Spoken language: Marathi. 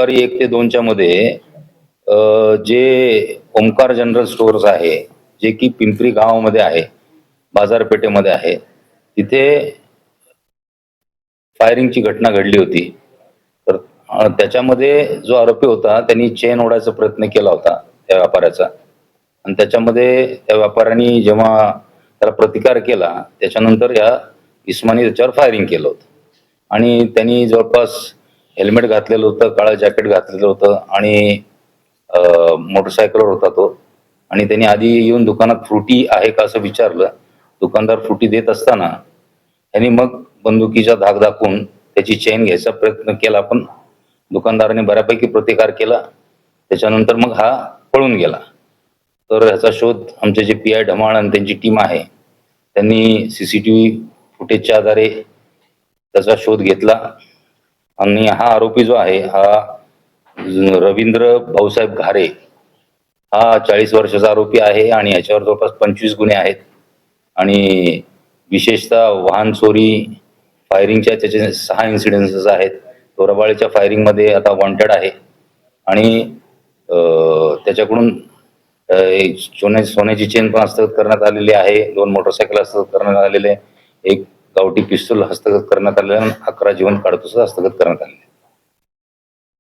दुपारी 1 ते 2च्या मध्ये जे ओमकार जनरल स्टोअर्स आहे, जे की पिंपरी गावामध्ये आहे, बाजारपेठेमध्ये आहे, तिथे फायरिंगची घटना घडली होती. तर त्याच्यामध्ये जो आरोपी होता त्यांनी चेन ओढायचा प्रयत्न केला होता त्या व्यापाऱ्याचा आणि त्याच्यामध्ये त्या व्यापाऱ्याने जेव्हा त्याला प्रतिकार केला, त्याच्यानंतर या इस्मानी त्याच्यावर फायरिंग केलं होतं आणि त्यांनी जवळपास हेल्मेट घातलेलं होतं, काळं जॅकेट घातलेलं होतं आणि मोटरसायकलवर होता तो आणि त्यांनी आधी येऊन दुकानात फ्रुटी आहे का असं विचारलं. दुकानदार फ्रुटी देत असताना त्यांनी मग बंदुकीचा धाक दाखवून त्याची चेन घ्यायचा प्रयत्न केला, पण दुकानदाराने बऱ्यापैकी प्रतिकार केला. त्याच्यानंतर मग हा पळून गेला. तर ह्याचा शोध आमचे जे पी.आय. ढमाळ आणि त्यांची टीम आहे, त्यांनी सीसीटीव्ही फुटेजच्या आधारे त्याचा शोध घेतला आणि हा आरोपी जो आहे हा रवींद्र भाऊसाहेब घारे हा 40 वर्षाचा आरोपी आहे आणि याच्यावर जवळपास 25 गुन्हे आहेत आणि विशेषतः वाहन चोरी, फायरिंगच्या त्याचे 6 इन्सिडेन्सेस आहेत. तो रबाळीच्या फायरिंगमध्ये आता वॉन्टेड आहे आणि त्याच्याकडून सोन्याची चेन पण हस्तगत करण्यात आलेली आहे, 2 मोटरसायकल हस्तगत करण्यात आलेले, एक गावठी पिस्तूल हस्तगत करण्यात आलेला आणि 11 जिवंत काडतुसं हस्तगत करण्यात आले.